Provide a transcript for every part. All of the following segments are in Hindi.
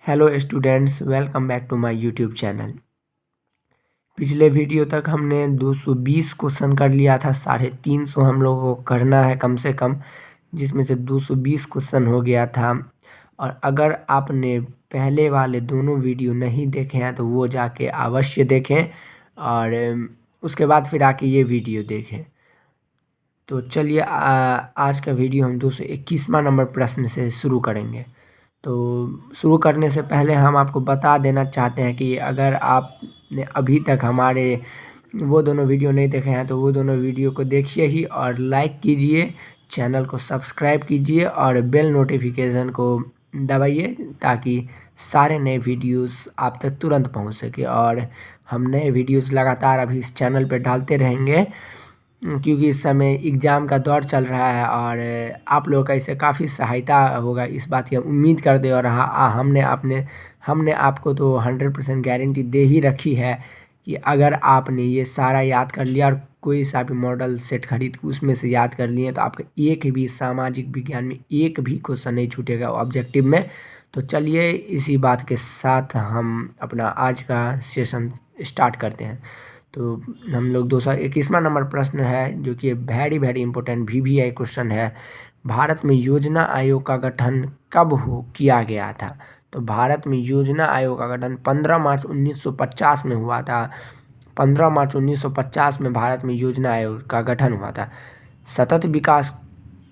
Hello students, welcome back to my YouTube channel. पिछले वीडियो तक हमने 220 क्वेश्चन कर लिया था। 350 हम लोगों को करना है कम से कम, जिसमें से 220 क्वेश्चन हो गया था। और अगर आपने पहले वाले दोनों वीडियो नहीं देखे हैं तो वो जाके अवश्य देखें और उसके बाद फिर आके ये वीडियो देखें। तो चलिए आज का वीडियो हम 221वां नंबर प्रश्न से शुरू करेंगे। तो शुरू करने से पहले हम आपको बता देना चाहते हैं कि अगर आपने अभी तक हमारे वो दोनों वीडियो नहीं देखे हैं तो वो दोनों वीडियो को देखिए ही और लाइक कीजिए, चैनल को सब्सक्राइब कीजिए और बेल नोटिफिकेशन को दबाइए ताकि सारे नए वीडियोस आप तक तुरंत पहुंच सके। और हम नए वीडियोस लगातार अभी इस चैनल पर डालते रहेंगे क्योंकि इस समय एग्ज़ाम का दौर चल रहा है और आप लोगों का इससे काफ़ी सहायता होगा, इस बात की हम उम्मीद करते हैं। और हाँ, हमने आपको तो 100% गारंटी दे ही रखी है कि अगर आपने ये सारा याद कर लिया और कोई सा भी मॉडल सेट खरीद के उसमें से याद कर लिए तो आपका एक भी सामाजिक विज्ञान में एक भी क्वेश्चन नहीं छूटेगा ऑब्जेक्टिव में। तो चलिए इसी बात के साथ हम अपना आज का सेशन स्टार्ट करते हैं। तो हम लोग 221वां नंबर प्रश्न है जो कि वेरी इंपॉर्टेंट VVI क्वेश्चन है। भारत में योजना आयोग का गठन कब किया गया था? तो भारत में योजना आयोग का गठन 15 मार्च 1950 में हुआ था। 15 मार्च 1950 में भारत में योजना आयोग का गठन हुआ था। सतत विकास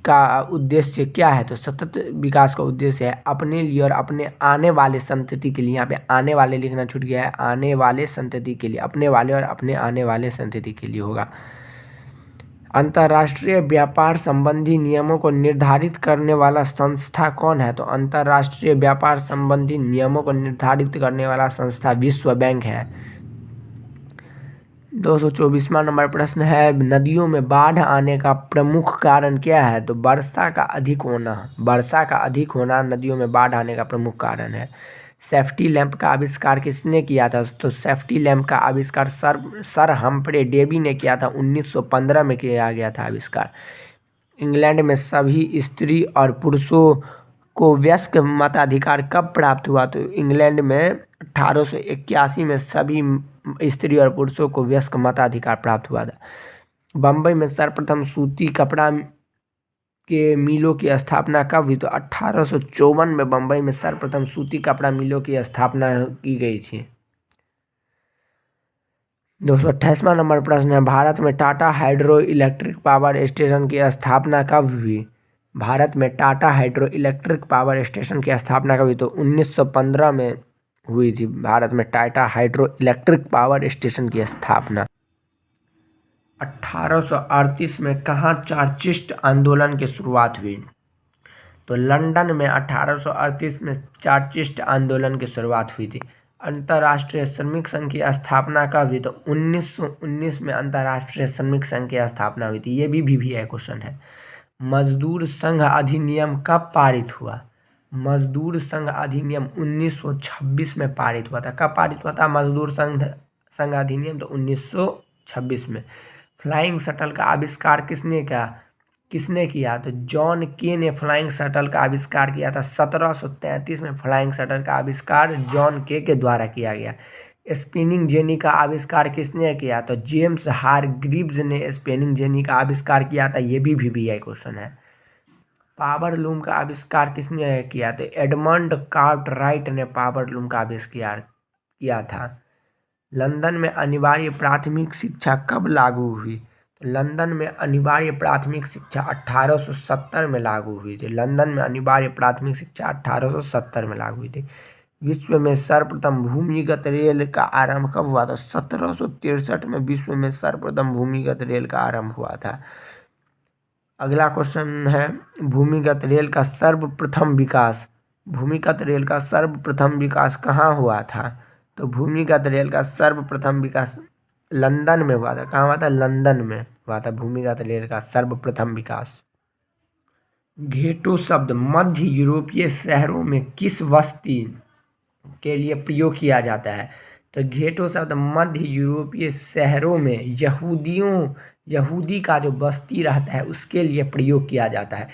का उद्देश्य क्या है? तो सतत विकास का उद्देश्य है अपने लिए और अपने आने वाले संतति के लिए। यहाँ पे आने वाले लिखना छूट गया है, आने वाले संतति के लिए, अपने वाले और अपने आने वाले संतति के लिए होगा। अंतर्राष्ट्रीय व्यापार संबंधी नियमों को निर्धारित करने वाला संस्था कौन है? तो अंतर्राष्ट्रीय व्यापार संबंधी नियमों को निर्धारित करने वाला संस्था विश्व बैंक है। 224वां नंबर प्रश्न है, नदियों में बाढ़ आने का प्रमुख कारण क्या है? तो वर्षा का अधिक होना। वर्षा का अधिक होना नदियों में बाढ़ आने का प्रमुख कारण है। सेफ्टी लैंप का आविष्कार किसने किया था? तो सेफ्टी लैंप का आविष्कार सर हम्फ्रे डेवी ने किया था। 1915 में किया गया था आविष्कार। इंग्लैंड में सभी स्त्री और पुरुषों को वयस्क मताधिकार कब प्राप्त हुआ? तो इंग्लैंड में 1881 में सभी स्त्री और पुरुषों को वयस्क मताधिकार प्राप्त हुआ था। बम्बई में सर्वप्रथम सूती कपड़ा के मिलों की स्थापना कब हुई? तो 1854 में बम्बई में सर्वप्रथम सूती कपड़ा मिलों की स्थापना की गई थी। 228वां नंबर प्रश्न है, भारत में Tata hydro electric power station की स्थापना कब हुई? भारत में Tata hydro electric power station की स्थापना कब हुई? तो 1915 में हुई थी भारत में Tata hydro electric power station की स्थापना। 1838 में कहाँ चार्टिस्ट आंदोलन की शुरुआत हुई? तो लंदन में 1838 में चार्टिस्ट आंदोलन की शुरुआत हुई थी। अंतर्राष्ट्रीय श्रमिक संघ की स्थापना कब हुई? तो 1919 में अंतर्राष्ट्रीय श्रमिक संघ की स्थापना हुई थी। ये भी VVI क्वेश्चन है। मजदूर संघ अधिनियम कब पारित हुआ? मजदूर संघ अधिनियम 1926 में पारित हुआ था। कब पारित हुआ था मजदूर संघ अधिनियम? तो 1926 में। फ्लाइंग शटल का आविष्कार किसने किया? तो जॉन के ने फ्लाइंग शटल का आविष्कार किया था। 1733 में फ्लाइंग शटल का आविष्कार जॉन के द्वारा किया गया। स्पिनिंग जेनी का आविष्कार किसने किया? तो जेम्स हारग्रीव्स ने स्पिनिंग जेनी का आविष्कार किया था। ये भी VVI क्वेश्चन है। पावर लूम का आविष्कार किसने किया? तो एडमंड कार्टराइट ने पावर लूम का आविष्कार किया था। लंदन में अनिवार्य प्राथमिक शिक्षा कब लागू हुई? तो लंदन में अनिवार्य प्राथमिक शिक्षा 1870 में लागू हुई थी। लंदन में अनिवार्य प्राथमिक शिक्षा 1870 में लागू हुई थी। विश्व में सर्वप्रथम भूमिगत रेल का आरंभ कब हुआ था? 1763 में विश्व में सर्वप्रथम भूमिगत रेल का आरंभ हुआ था। अगला क्वेश्चन है, भूमिगत रेल का सर्वप्रथम विकास। भूमिगत रेल का सर्वप्रथम विकास कहाँ हुआ था? तो भूमिगत रेल का सर्वप्रथम विकास लंदन में हुआ था। कहाँ हुआ था? लंदन में हुआ था भूमिगत रेल का सर्वप्रथम विकास। घेटो शब्द मध्य यूरोपीय शहरों में किस बस्ती के लिए प्रयोग किया जाता है? तो घेटो शब्द मध्य यूरोपीय शहरों में यहूदी का जो बस्ती रहता है उसके लिए प्रयोग किया जाता है।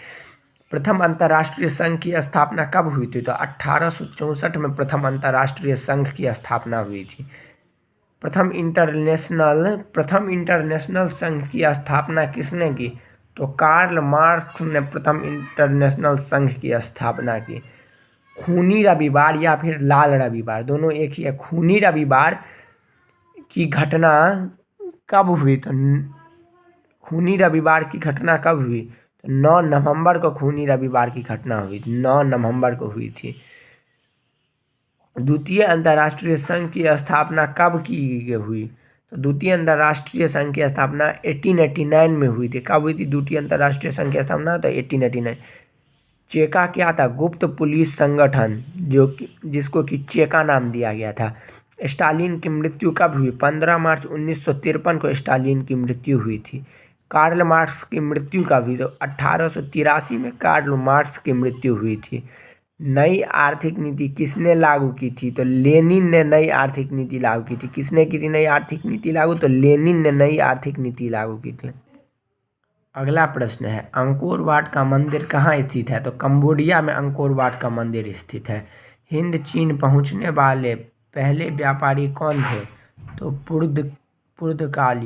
प्रथम अंतर्राष्ट्रीय संघ की स्थापना कब हुई थी? तो 1864 में प्रथम अंतर्राष्ट्रीय संघ की स्थापना हुई थी। प्रथम इंटरनेशनल संघ की स्थापना किसने की? तो कार्ल मार्क्स ने प्रथम इंटरनेशनल संघ की स्थापना की। खूनी रविवार या फिर लाल रविवार, दोनों एक ही है। खूनी रविवार की घटना कब हुई? तो खूनी रविवार की घटना कब हुई? तो 9 नवंबर को खूनी रविवार की घटना हुई थी, 9 नवंबर को हुई थी। द्वितीय अंतर्राष्ट्रीय संघ की स्थापना कब की हुई? तो द्वितीय अंतर्राष्ट्रीय संघ की स्थापना 1889 में हुई थी। कब हुई थी द्वितीय अंतर्राष्ट्रीय संघ की स्थापना? तो 1889। चेका क्या था? गुप्त पुलिस संगठन, जिसको कि चेका नाम दिया गया था। स्टालिन की मृत्यु कब हुई? 15 मार्च 1953 को स्टालिन की मृत्यु हुई थी। कार्ल मार्क्स की मृत्यु कब हुई? तो 1883 में कार्ल मार्क्स की मृत्यु हुई थी। नई आर्थिक नीति किसने लागू की थी? तो लेनिन ने नई आर्थिक नीति लागू की थी। किसने की थी नई आर्थिक नीति लागू? तो लेनिन ने नई आर्थिक नीति लागू की थी। अगला प्रश्न है, अंकोर वाट का मंदिर कहाँ स्थित है? तो कंबोडिया में अंकोर वाट का मंदिर स्थित है। हिंद चीन पहुँचने वाले पहले व्यापारी कौन थे? तो पुर्तगाली।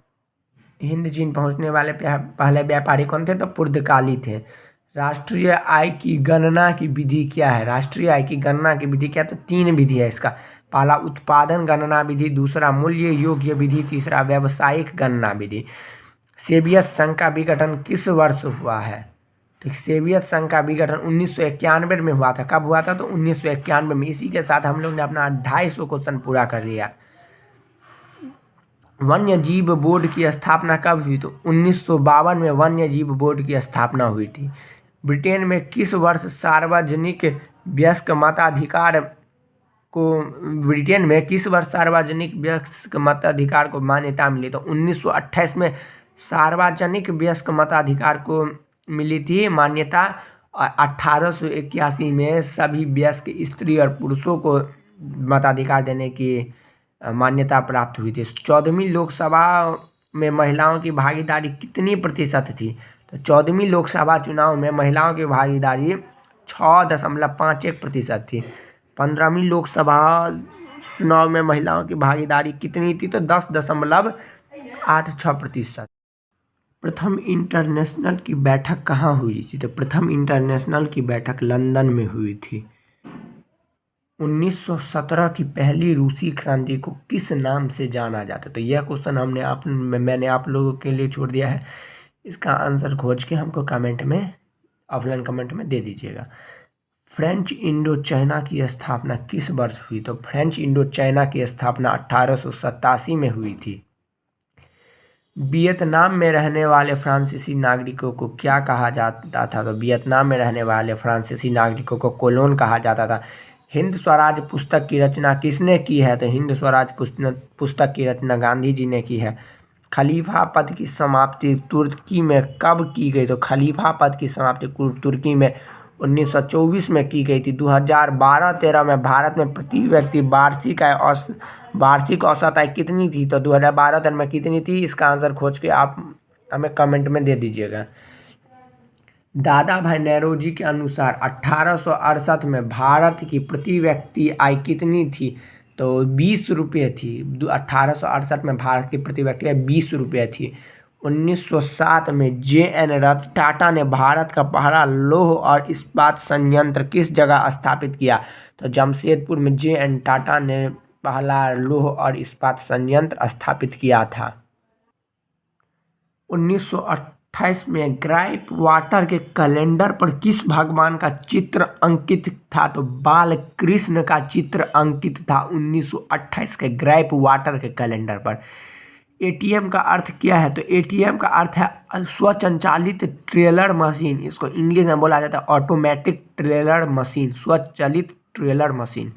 हिंद चीन पहुँचने वाले पहले व्यापारी कौन थे? तो पुर्तगाली थे। राष्ट्रीय आय की गणना की विधि क्या है? राष्ट्रीय आय की गणना की विधि क्या है? तो 3 विधि है इसका। पहला उत्पादन गणना विधि, दूसरा मूल्य योग्य विधि, तीसरा व्यावसायिक गणना विधि। सोवियत संघ का विघटन किस वर्ष हुआ है? तो सोवियत संघ का विघटन 1991 में हुआ था। कब हुआ था? तो 1991 में। इसी के साथ हम लोग ने अपना 250 क्वेश्चन पूरा कर लिया। वन्य जीव बोर्ड की स्थापना कब हुई? तो 1952 में वन्य जीव बोर्ड की स्थापना हुई थी। ब्रिटेन में किस वर्ष सार्वजनिक वयस्क मताधिकार को मान्यता मिली? तो 1928 में सार्वजनिक वयस्क मताधिकार को मिली थी मान्यता। 1881 में सभी वयस्क स्त्री और पुरुषों को मताधिकार देने की मान्यता प्राप्त हुई थी। 14वीं लोकसभा में महिलाओं की भागीदारी कितनी प्रतिशत थी? तो 14वीं लोकसभा चुनाव में महिलाओं की भागीदारी 6.51% थी। 15वीं लोकसभा चुनाव में महिलाओं की भागीदारी कितनी थी? तो 10.86%। प्रथम इंटरनेशनल की बैठक कहाँ हुई थी? तो प्रथम इंटरनेशनल की बैठक लंदन में हुई थी। 1917 की पहली रूसी क्रांति को किस नाम से जाना जाता है? तो यह क्वेश्चन मैंने आप लोगों के लिए छोड़ दिया है। इसका आंसर खोज के हमको ऑफलाइन कमेंट में दे दीजिएगा। फ्रेंच इंडो चाइना की स्थापना किस वर्ष हुई? तो फ्रेंच इंडो चाइना की स्थापना 1887 में हुई थी। वियतनाम में रहने वाले फ्रांसीसी नागरिकों को क्या कहा जाता था? तो वियतनाम में रहने वाले फ्रांसीसी नागरिकों को कोलोन कहा जाता था। हिंद स्वराज पुस्तक की रचना किसने की है? तो हिंद स्वराज पुस्तक की रचना गांधी जी ने की है। खलीफा पद की समाप्ति तुर्की में कब की गई? तो खलीफा पद की समाप्ति तुर्की में 1924 में की गई थी। 2012-13 में भारत में प्रति व्यक्ति वार्षिक औसत आय कितनी थी? तो 2012-13 में कितनी थी? इसका आंसर खोज के आप हमें कमेंट में दे दीजिएगा। दादा भाई नौरोजी के अनुसार 1868 में भारत की प्रति व्यक्ति आय कितनी थी? तो 20 रुपये थी। 1868 में भारत की प्रति व्यक्ति आय 20 रुपये थी। 1907 में जे.एन. रतन टाटा ने भारत का पहला लौह और इस्पात संयंत्र किस जगह स्थापित किया? तो जमशेदपुर में जे.एन. टाटा ने पहला लौह और इस्पात संयंत्र स्थापित किया था। 1928 में ग्राइप वाटर के कैलेंडर पर किस भगवान का चित्र अंकित था? तो बाल कृष्ण का चित्र अंकित था 1928 के ग्राइप वाटर के कैलेंडर पर। एटीएम का अर्थ क्या है? तो एटीएम का अर्थ है स्वचालित ट्रेलर मशीन। इसको इंग्लिश में बोला जाता है ऑटोमेटिक ट्रेलर मशीन, स्वचालित ट्रेलर मशीन।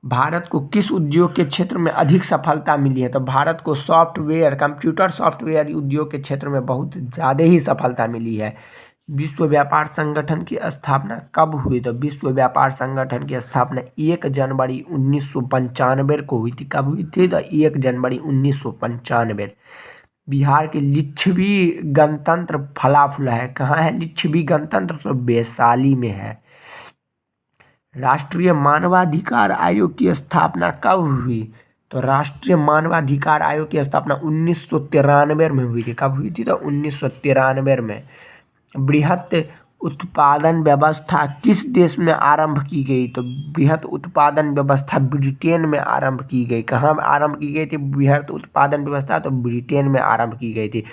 भारत को किस उद्योग के क्षेत्र में अधिक सफलता मिली है? तो भारत को कंप्यूटर सॉफ्टवेयर उद्योग के क्षेत्र में बहुत ज़्यादा ही सफलता मिली है। विश्व व्यापार संगठन की स्थापना कब हुई? तो विश्व व्यापार संगठन की स्थापना 1 जनवरी 1995 को हुई थी। कब हुई थी? तो 1 जनवरी 1995। बिहार के लिच्छवी गणतंत्र फला फूला है। कहाँ है लिच्छवी गणतंत्र? तो वैशाली में है। राष्ट्रीय मानवाधिकार आयोग की स्थापना कब हुई? तो राष्ट्रीय मानवाधिकार आयोग की स्थापना 1993 में हुई थी। कब हुई थी? तो 1993 में। बृहत उत्पादन व्यवस्था किस देश में आरंभ की गई? तो बृहत उत्पादन व्यवस्था ब्रिटेन में आरंभ की गई। कहाँ आरंभ की गई थी बृहत उत्पादन व्यवस्था? तो ब्रिटेन में आरंभ की गई थी।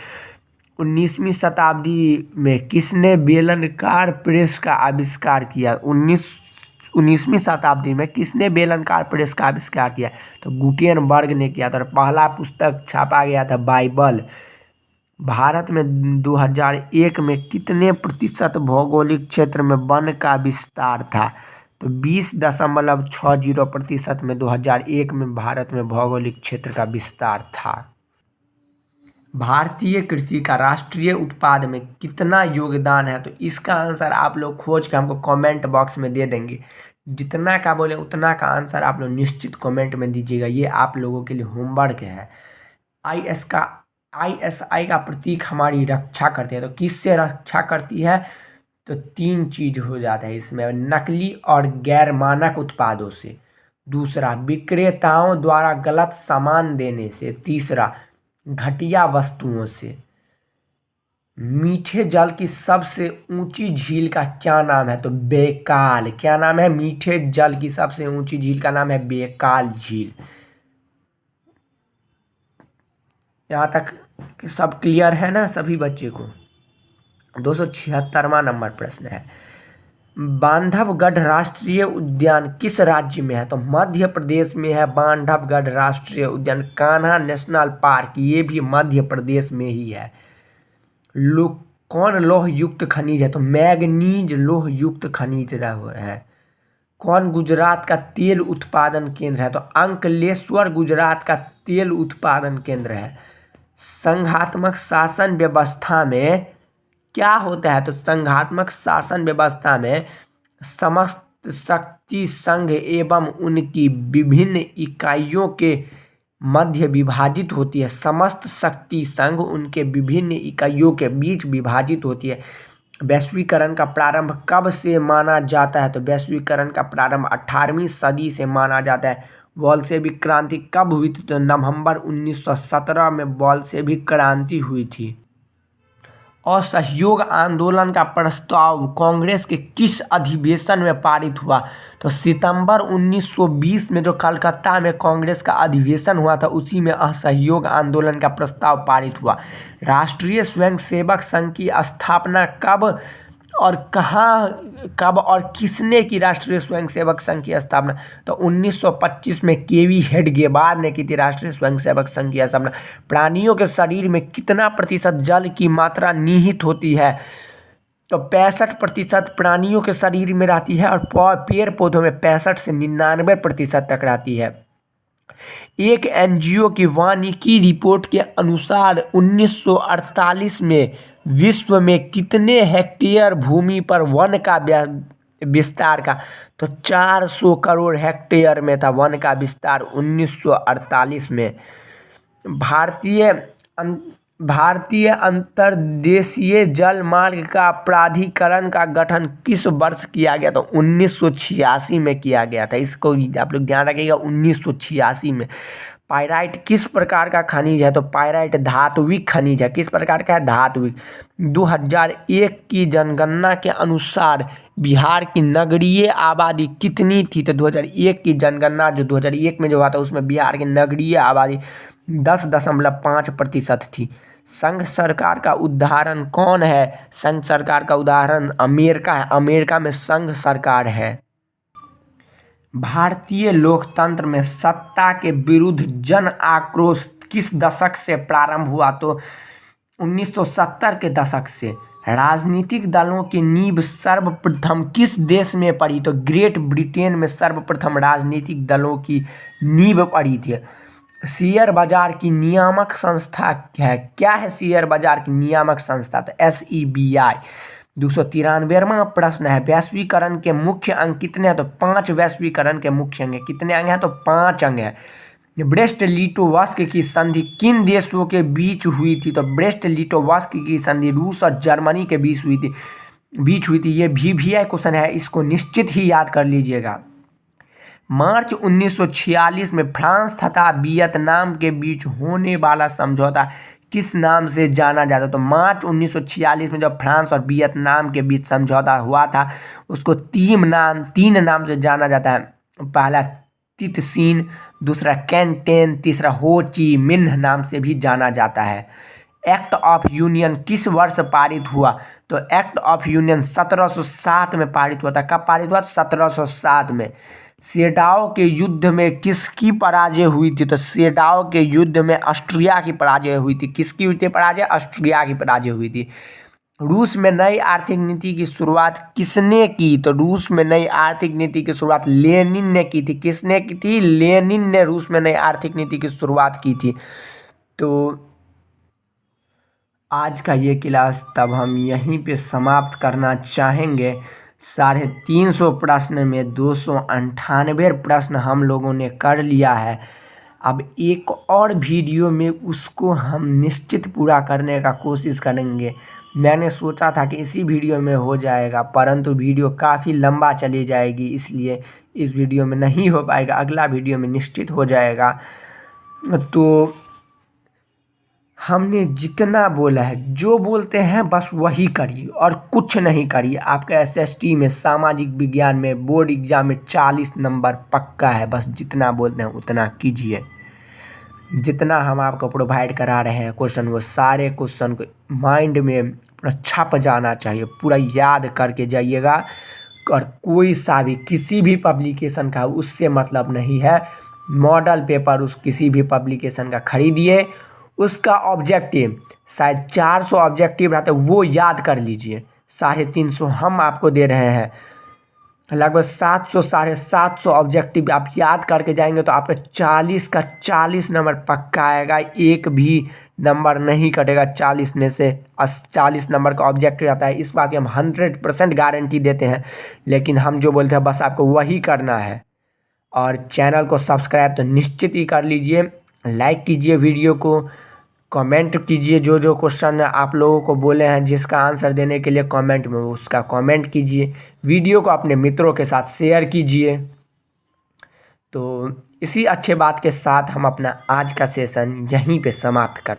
19वीं शताब्दी में किसने बेलनाकार प्रेस का आविष्कार किया? 19वीं शताब्दी में किसने बेलनाकार प्रेस का आविष्कार किया? तो गुटेनबर्ग ने किया था। और पहला पुस्तक छापा गया था बाइबल। भारत में 2001 में कितने प्रतिशत भौगोलिक क्षेत्र में वन का विस्तार था? तो 20.60% में 2001 में भारत में भौगोलिक क्षेत्र का विस्तार था। भारतीय कृषि का राष्ट्रीय उत्पाद में कितना योगदान है? तो इसका आंसर आप लोग खोज के हमको कमेंट बॉक्स में दे देंगे। जितना का बोले उतना का आंसर आप लोग निश्चित कमेंट में दीजिएगा। ये आप लोगों के लिए होमवर्क है। ISI का प्रतीक हमारी रक्षा करती है। तो किससे रक्षा करती है? तो 3 चीज हो जाता है इसमें, नकली और गैर मानक उत्पादों से, दूसरा विक्रेताओं द्वारा गलत सामान देने से, तीसरा घटिया वस्तुओं से। मीठे जल की सबसे ऊंची झील का क्या नाम है? तो बैकाल। क्या नाम है? मीठे जल की सबसे ऊंची झील का नाम है बैकाल झील। यहाँ तक सब क्लियर है ना सभी बच्चे को? 276वां नंबर प्रश्न है, बांधवगढ़ राष्ट्रीय उद्यान किस राज्य में है? तो मध्य प्रदेश में है बांधवगढ़ राष्ट्रीय उद्यान। कान्हा नेशनल पार्क ये भी मध्य प्रदेश में ही है। कौन लौह युक्त खनिज है? तो मैग्नीज लौह युक्त खनिज है। कौन गुजरात का तेल उत्पादन केंद्र है? तो अंकलेश्वर गुजरात का तेल उत्पादन केंद्र है। संघात्मक शासन व्यवस्था में क्या होता है? तो संघात्मक शासन व्यवस्था में समस्त शक्ति संघ एवं उनकी विभिन्न इकाइयों के मध्य विभाजित होती है। समस्त शक्ति संघ उनके विभिन्न इकाइयों के बीच विभाजित होती है। वैश्वीकरण का प्रारंभ कब से माना जाता है? तो वैश्वीकरण का प्रारंभ 18वीं सदी से माना जाता है। बोल्शेविक क्रांति कब हुई थी? तो नवंबर 1917 में बोल्शेविक क्रांति हुई थी। असहयोग आंदोलन का प्रस्ताव कांग्रेस के किस अधिवेशन में पारित हुआ? तो सितंबर 1920 में जो कलकत्ता में कांग्रेस का अधिवेशन हुआ था उसी में असहयोग आंदोलन का प्रस्ताव पारित हुआ। राष्ट्रीय स्वयंसेवक संघ की स्थापना कब और कब और किसने की? राष्ट्रीय स्वयंसेवक संघ की स्थापना तो 1925 में केवी हेडगेवार ने की थी राष्ट्रीय स्वयंसेवक संघ की स्थापना। प्राणियों के शरीर में कितना प्रतिशत जल की मात्रा निहित होती है? तो 65% प्राणियों के शरीर में रहती है और पेड़ पौधों में 65 से 99% तक रहती है। एक एनजीओ की वानिकी रिपोर्ट के अनुसार 1948 में विश्व में कितने हेक्टेयर भूमि पर वन का विस्तार का? तो 400 करोड़ हेक्टेयर में था वन का विस्तार 1948 में। भारतीय अंतर्देशीय जल मार्ग का प्राधिकरण का गठन किस वर्ष किया गया? तो 1986 में किया गया था। इसको आप लोग ध्यान रखिएगा 1986 में। पाइराइट किस प्रकार का खनिज है? तो पाइराइट धात्विक खनिज है। किस प्रकार का है? धात्विक। 2001 की जनगणना के अनुसार बिहार की नगरीय आबादी कितनी थी? तो 2001 की जनगणना जो 2001 में जो हुआ था उसमें बिहार की नगरीय आबादी 10.5% थी। संघ सरकार का उदाहरण कौन है? संघ सरकार का उदाहरण अमेरिका है। अमेरिका में संघ सरकार है। भारतीय लोकतंत्र में सत्ता के विरुद्ध जन आक्रोश किस दशक से प्रारंभ हुआ? तो 1970 के दशक से। राजनीतिक दलों की नींव सर्वप्रथम किस देश में पड़ी? तो ग्रेट ब्रिटेन में सर्वप्रथम राजनीतिक दलों की नींव पड़ी थी। शेयर बाजार की नियामक संस्था क्या है शेयर बाजार की नियामक संस्था? तो SEBI। 293वां प्रश्न है, वैश्वीकरण के मुख्य अंग कितने हैं? तो 5 वैश्वीकरण के मुख्य अंग हैं। कितने अंग हैं? तो 5 अंग हैं। ब्रेस्ट लिटोवस्क की संधि किन देशों के बीच हुई थी? तो ब्रेस्ट लिटोवस्क की संधि रूस और जर्मनी के बीच हुई थी। ये VVI क्वेश्चन है, इसको निश्चित ही याद कर लीजिएगा। मार्च 1946 में फ्रांस तथा वियतनाम के बीच होने वाला समझौता किस नाम से जाना जाता? तो मार्च 1946 में जब फ्रांस और वियतनाम के बीच समझौता हुआ था, उसको तीन नाम से जाना जाता है। पहला तितसीन, दूसरा कैंटेन, तीसरा हो ची मिन्ह नाम से भी जाना जाता है। एक्ट ऑफ यूनियन किस वर्ष पारित हुआ? तो एक्ट ऑफ यूनियन 1707 में पारित हुआ था। कब पारित हुआ? 1707 में। सेडाओ के युद्ध में किसकी पराजय हुई थी? तो सेडाओ के युद्ध में ऑस्ट्रिया की पराजय हुई थी। किसकी हुई थी पराजय? ऑस्ट्रिया की पराजय हुई थी। रूस में नई आर्थिक नीति की शुरुआत किसने की? तो रूस में नई आर्थिक नीति की शुरुआत लेनिन ने की थी। किसने की थी? लेनिन ने रूस में नई आर्थिक नीति की शुरुआत की थी। तो आज का ये क्लास तब हम यहीं पे समाप्त करना चाहेंगे। 350 प्रश्न में 298 प्रश्न हम लोगों ने कर लिया है। अब एक और वीडियो में उसको हम निश्चित पूरा करने का कोशिश करेंगे। मैंने सोचा था कि इसी वीडियो में हो जाएगा, परंतु वीडियो काफ़ी लंबा चली जाएगी, इसलिए इस वीडियो में नहीं हो पाएगा। अगला वीडियो में निश्चित हो जाएगा। तो हमने जितना बोला है, जो बोलते हैं बस वही करिए और कुछ नहीं करिए। आपका SST में, सामाजिक विज्ञान में, बोर्ड एग्जाम में 40 नंबर पक्का है। बस जितना बोलते हैं उतना कीजिए। जितना हम आपको प्रोवाइड करा रहे हैं क्वेश्चन, वो सारे क्वेश्चन को माइंड में पूरा छप जाना चाहिए, पूरा याद करके जाइएगा। और कोई सा भी किसी भी पब्लिकेशन का उससे मतलब नहीं है। मॉडल पेपर उस किसी भी पब्लिकेशन का खरीदिए, उसका ऑब्जेक्टिव शायद 400 ऑब्जेक्टिव रहता है, वो याद कर लीजिए। 350 हम आपको दे रहे हैं, लगभग 700 750 ऑब्जेक्टिव आप याद करके जाएंगे तो आपका 40 का 40 नंबर पक्का आएगा। एक भी नंबर नहीं कटेगा 40 में से। 40 नंबर का ऑब्जेक्टिव रहता है, इस बात की हम 100% गारंटी देते हैं। लेकिन हम जो बोलते हैं बस आपको वही करना है। और चैनल को सब्सक्राइब तो निश्चित ही कर लीजिए। लाइक कीजिए वीडियो को, कमेंट कीजिए। जो जो क्वेश्चन आप लोगों को बोले हैं जिसका आंसर देने के लिए कमेंट में, उसका कमेंट कीजिए। वीडियो को अपने मित्रों के साथ शेयर कीजिए। तो इसी अच्छे बात के साथ हम अपना आज का सेशन यहीं पे समाप्त करते हैं।